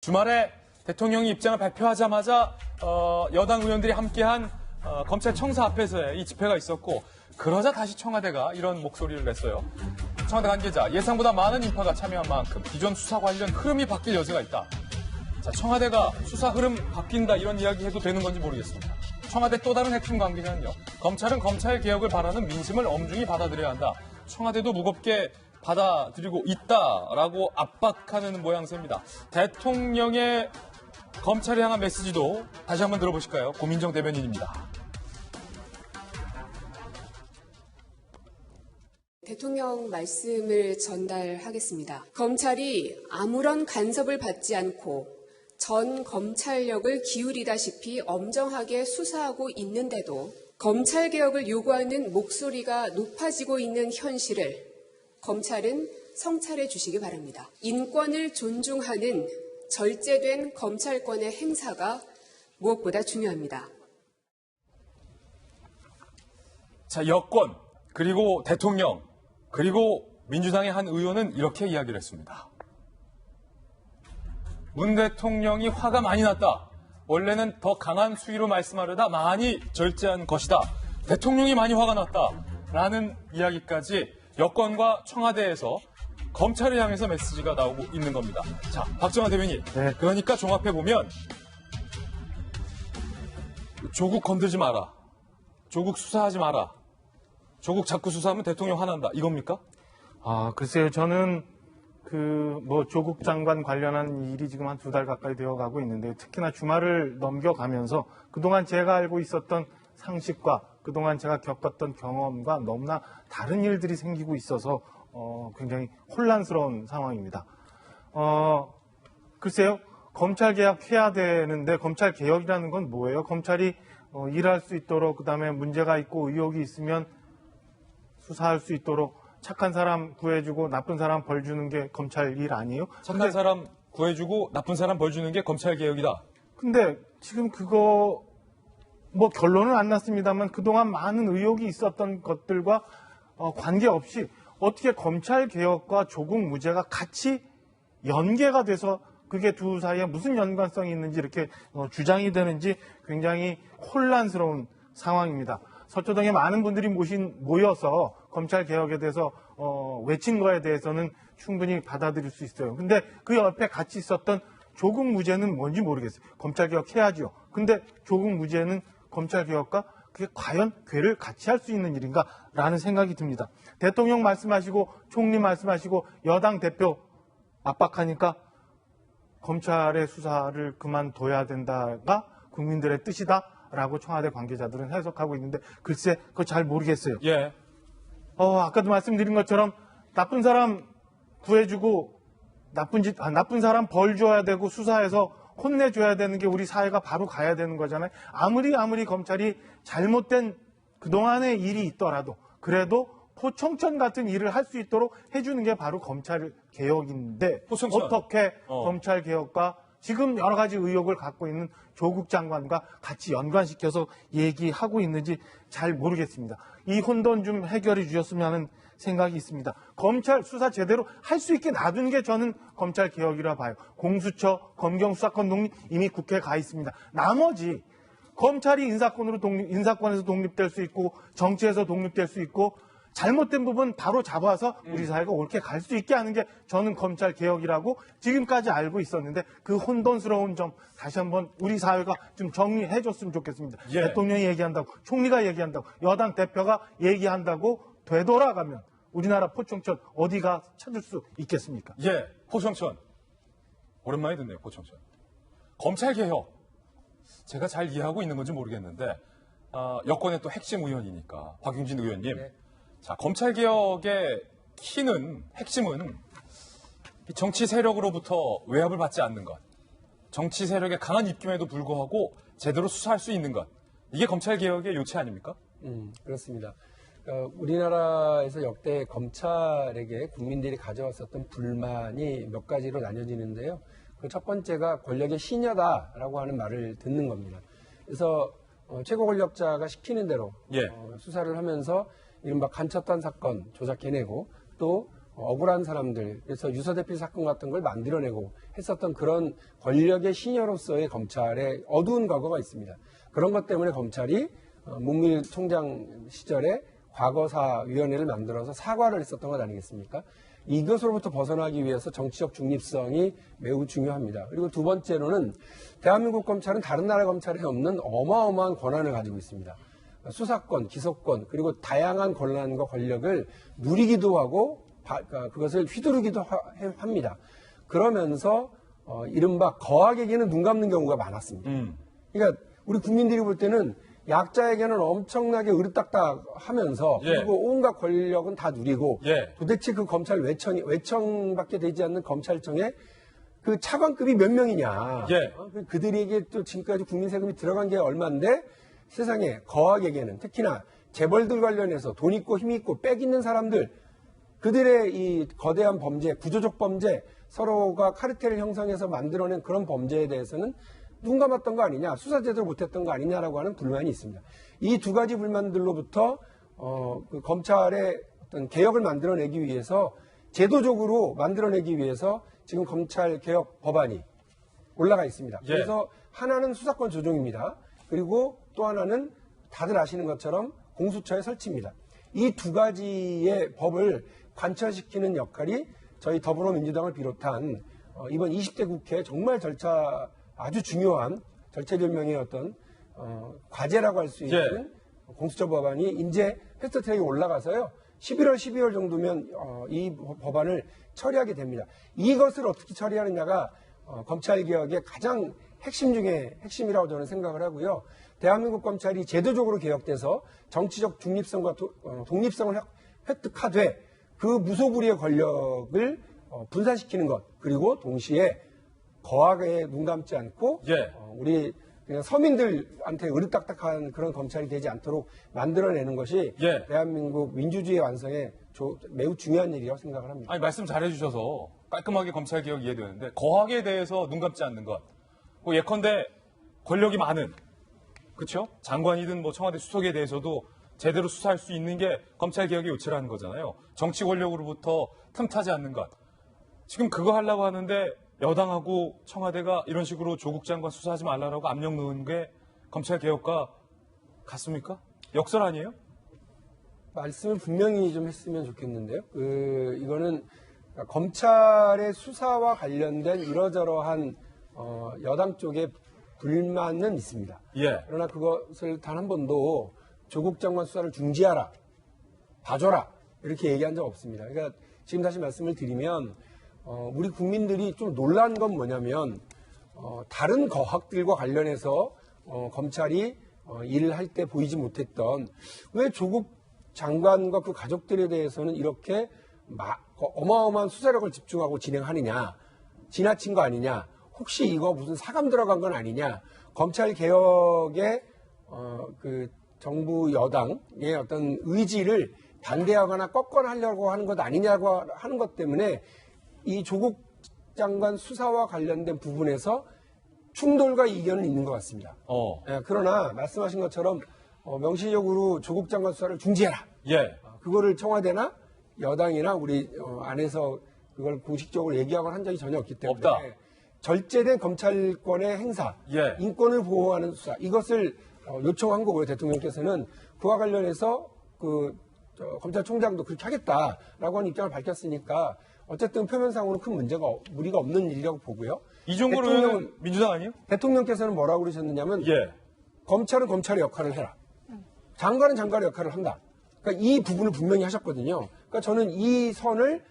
주말에 대통령이 입장을 발표하자마자 여당 의원들이 함께한 검찰청사 앞에서의 이 집회가 있었고, 그러자 다시 청와대가 이런 목소리를 냈어요. 청와대 관계자, 예상보다 많은 인파가 참여한 만큼 기존 수사 관련 흐름이 바뀔 여지가 있다. 자, 청와대가 수사 흐름 바뀐다 이런 이야기 해도 되는 건지 모르겠습니다. 청와대 또 다른 핵심 관계자는요. 검찰은 검찰 개혁을 바라는 민심을 엄중히 받아들여야 한다. 청와대도 무겁게 받아들이고 있다라고 압박하는 모양새입니다. 대통령의 검찰을 향한 메시지도 다시 한번 들어보실까요? 고민정 대변인입니다. 대통령 말씀을 전달하겠습니다. 검찰이 아무런 간섭을 받지 않고 전 검찰력을 기울이다시피 엄정하게 수사하고 있는데도 검찰개혁을 요구하는 목소리가 높아지고 있는 현실을 검찰은 성찰해 주시기 바랍니다. 인권을 존중하는 절제된 검찰권의 행사가 무엇보다 중요합니다. 자, 여권, 그리고 대통령, 그리고 민주당의 한 의원은 이렇게 이야기를 했습니다. 문 대통령이 화가 많이 났다. 원래는 더 강한 수위로 말씀하려다 많이 절제한 것이다. 대통령이 많이 화가 났다. 라는 이야기까지 여권과 청와대에서 검찰을 향해서 메시지가 나오고 있는 겁니다. 자, 박정환 대변인. 네. 그러니까 종합해보면 조국 건들지 마라. 조국 수사하지 마라. 조국 자꾸 수사하면 대통령 화난다. 이겁니까? 글쎄요. 저는 조국 장관 관련한 일이 지금 한 2달 가까이 되어 가고 있는데, 특히나 주말을 넘겨가면서 그동안 제가 알고 있었던 상식과 그동안 제가 겪었던 경험과 너무나 다른 일들이 생기고 있어서 굉장히 혼란스러운 상황입니다. 글쎄요. 검찰 개혁해야 되는데 검찰 개혁이라는 건 뭐예요? 검찰이 일할 수 있도록, 그다음에 문제가 있고 의혹이 있으면 수사할 수 있도록 착한 사람 구해주고 나쁜 사람 벌 주는 게 검찰 일 아니에요? 착한 사람 구해주고 나쁜 사람 벌 주는 게 검찰 개혁이다. 근데 지금 그거 결론은 안 났습니다만 그동안 많은 의혹이 있었던 것들과 관계없이 어떻게 검찰 개혁과 조국 무죄가 같이 연계가 돼서 그게 두 사이에 무슨 연관성이 있는지 이렇게 주장이 되는지 굉장히 혼란스러운 상황입니다. 서초동에 많은 분들이 모여서 검찰 개혁에 대해서 외친 거에 대해서는 충분히 받아들일 수 있어요. 근데 그 옆에 같이 있었던 조국 무죄는 뭔지 모르겠어요. 검찰 개혁 해야죠. 근데 조국 무죄는 검찰 개혁과 그게 과연 궤를 같이 할 수 있는 일인가라는 생각이 듭니다. 대통령 말씀하시고 총리 말씀하시고 여당 대표 압박하니까 검찰의 수사를 그만둬야 된다가 국민들의 뜻이다라고 청와대 관계자들은 해석하고 있는데, 글쎄 그거 잘 모르겠어요. 예. 아까도 말씀드린 것처럼 나쁜 사람 구해주고 나쁜 사람 벌 줘야 되고 수사해서 혼내줘야 되는 게 우리 사회가 바로 가야 되는 거잖아요. 아무리 검찰이 잘못된 그동안의 일이 있더라도 그래도 포청천 같은 일을 할 수 있도록 해주는 게 바로 검찰 개혁인데, 포청천. 어떻게 검찰 개혁과 지금 여러 가지 의혹을 갖고 있는 조국 장관과 같이 연관시켜서 얘기하고 있는지 잘 모르겠습니다. 이 혼돈 좀 해결해 주셨으면 하는 생각이 있습니다. 검찰 수사 제대로 할 수 있게 놔두는 게 저는 검찰 개혁이라 봐요. 공수처, 검경수사권 독립 이미 국회에 가 있습니다. 나머지 검찰이 인사권에서 독립될 수 있고 정치에서 독립될 수 있고 잘못된 부분 바로 잡아서 우리 사회가 옳게 갈 수 있게 하는 게 저는 검찰 개혁이라고 지금까지 알고 있었는데, 그 혼돈스러운 점 다시 한번 우리 사회가 좀 정리해 줬으면 좋겠습니다. 예. 대통령이 얘기한다고, 총리가 얘기한다고, 여당 대표가 얘기한다고 되돌아가면 우리나라 포청천 어디가 찾을 수 있겠습니까? 예, 포청천. 오랜만에 듣네요, 포청천. 검찰 개혁. 제가 잘 이해하고 있는 건지 모르겠는데, 여권의 또 핵심 의원이니까, 박용진 의원님. 네. 자, 검찰 개혁의 핵심은 정치 세력으로부터 외압을 받지 않는 것. 정치 세력의 강한 입김에도 불구하고 제대로 수사할 수 있는 것. 이게 검찰 개혁의 요체 아닙니까? 그렇습니다. 우리나라에서 역대 검찰에게 국민들이 가져왔었던 불만이 몇 가지로 나뉘어지는데요. 그 첫 번째가 권력의 시녀다라고 하는 말을 듣는 겁니다. 그래서 최고 권력자가 시키는 대로 예. 수사를 하면서 이른바 간첩단 사건 조작해내고 또 억울한 사람들, 그래서 유서대필 사건 같은 걸 만들어내고 했었던 그런 권력의 시녀로서의 검찰의 어두운 과거가 있습니다. 그런 것 때문에 검찰이 문무일 총장 시절에 과거사위원회를 만들어서 사과를 했었던 것 아니겠습니까? 이것으로부터 벗어나기 위해서 정치적 중립성이 매우 중요합니다. 그리고 두 번째로는 대한민국 검찰은 다른 나라 검찰에 없는 어마어마한 권한을 가지고 있습니다. 수사권, 기소권, 그리고 다양한 권한과 권력을 누리기도 하고 그것을 휘두르기도 합니다. 그러면서 이른바 거악에게는 눈 감는 경우가 많았습니다. 그러니까 우리 국민들이 볼 때는 약자에게는 엄청나게 으르딱딱 하면서 예. 그리고 온갖 권력은 다 누리고 예. 도대체 그 검찰 외청밖에 되지 않는 검찰청에 그 차관급이 몇 명이냐. 예. 그들에게 또 지금까지 국민 세금이 들어간 게 얼마인데 세상에 거악에게는 특히나 재벌들 관련해서 돈 있고 힘 있고 빽 있는 사람들 그들의 이 거대한 범죄, 구조적 범죄, 서로가 카르텔을 형성해서 만들어낸 그런 범죄에 대해서는 눈 감았던 거 아니냐, 수사 제대로 못했던 거 아니냐라고 하는 불만이 있습니다. 이 두 가지 불만들로부터 그 검찰의 어떤 개혁을 만들어내기 위해서 제도적으로 만들어내기 위해서 지금 검찰 개혁 법안이 올라가 있습니다. 예. 그래서 하나는 수사권 조정입니다. 그리고 또 하나는 다들 아시는 것처럼 공수처의 설치입니다. 이 두 가지의 법을 관철시키는 역할이 저희 더불어민주당을 비롯한 이번 20대 국회 정말 아주 중요한 절체절명의 어떤 과제라고 할 수 있는 공수처 법안이 이제 패스트트랙에 올라가서요. 11월, 12월 정도면 이 법안을 처리하게 됩니다. 이것을 어떻게 처리하느냐가 검찰개혁의 가장 핵심 중에 핵심이라고 저는 생각을 하고요. 대한민국 검찰이 제도적으로 개혁돼서 정치적 중립성과 독립성을 획득하되 그 무소불위의 권력을 분산시키는 것 그리고 동시에 거악에 눈 감지 않고 예. 우리 그냥 서민들한테 으르딱딱한 그런 검찰이 되지 않도록 만들어내는 것이 예. 대한민국 민주주의 완성에 매우 중요한 일이라고 생각을 합니다. 아니, 말씀 잘해주셔서 깔끔하게 검찰 개혁 이해되는데 거학에 대해서 눈 감지 않는 것. 뭐 예컨대 권력이 많은, 그렇죠? 장관이든 뭐 청와대 수석에 대해서도 제대로 수사할 수 있는 게 검찰 개혁의 요체라는 거잖아요. 정치 권력으로부터 틈타지 않는 것. 지금 그거 하려고 하는데 여당하고 청와대가 이런 식으로 조국 장관 수사하지 말라라고 압력 넣은 게 검찰 개혁과 같습니까? 역설 아니에요? 말씀을 분명히 좀 했으면 좋겠는데요. 이거는 검찰의 수사와 관련된 이러저러한 여당 쪽의 불만은 있습니다. 예. 그러나 그것을 단 한 번도 조국 장관 수사를 중지하라, 봐줘라 이렇게 얘기한 적 없습니다. 그러니까 지금 다시 말씀을 드리면 우리 국민들이 좀 놀란 건 뭐냐면 다른 거학들과 관련해서 검찰이 일을 할 때 보이지 못했던 왜 조국 장관과 그 가족들에 대해서는 이렇게 어마어마한 수사력을 집중하고 진행하느냐, 지나친 거 아니냐, 혹시 이거 무슨 사감 들어간 건 아니냐, 검찰 개혁의 그 정부 여당의 어떤 의지를 반대하거나 꺾거나 하려고 하는 것 아니냐고 하는 것 때문에 이 조국 장관 수사와 관련된 부분에서 충돌과 이견은 있는 것 같습니다. 예, 그러나 말씀하신 것처럼 명시적으로 조국 장관 수사를 중지해라. 예. 그거를 청와대나 여당이나 우리 안에서 그걸 공식적으로 얘기하거나 한 적이 전혀 없기 때문에 없다. 절제된 검찰권의 행사, 예. 인권을 보호하는 수사 이것을 요청한 거고요. 대통령께서는 그와 관련해서 검찰총장도 그렇게 하겠다라고 하는 입장을 밝혔으니까 어쨌든 표면상으로는 큰 무리가 없는 일이라고 보고요. 이종걸 의원은 민주당 아니에요? 대통령께서는 뭐라고 그러셨느냐면 예. 검찰은 검찰의 역할을 해라. 장관은 장관의 역할을 한다. 그러니까 이 부분을 분명히 하셨거든요. 그러니까 저는 이 선을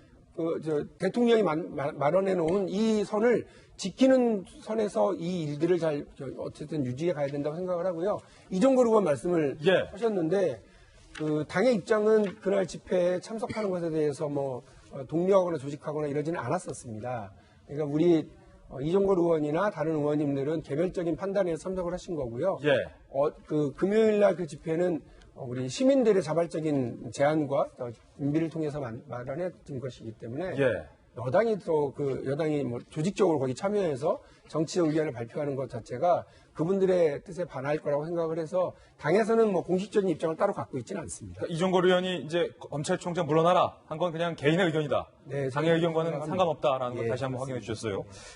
대통령이 마련해 놓은 이 선을 지키는 선에서 이 일들을 잘 어쨌든 유지해 가야 된다고 생각을 하고요. 이종걸 의원 말씀을 예. 하셨는데 당의 입장은 그날 집회에 참석하는 것에 대해서 뭐 독려하거나 조직하거나 이러지는 않았었습니다. 그러니까 우리 이종걸 의원이나 다른 의원님들은 개별적인 판단에 참석을 하신 거고요. 예. 금요일 날 그 집회는 우리 시민들의 자발적인 제안과 준비를 통해서 마련해 둔 것이기 때문에 예. 여당이 또 그 여당이 뭐 조직적으로 거기 참여해서 정치 의견을 발표하는 것 자체가 그분들의 뜻에 반할 거라고 생각을 해서 당에서는 뭐 공식적인 입장을 따로 갖고 있지는 않습니다. 그러니까 이종걸 의원이 이제 검찰총장 물러나라 한 건 그냥 개인의 의견이다. 네, 당의 의견과는 생각합니다. 상관없다라는 걸 예, 다시 한번 맞습니다. 확인해 주셨어요.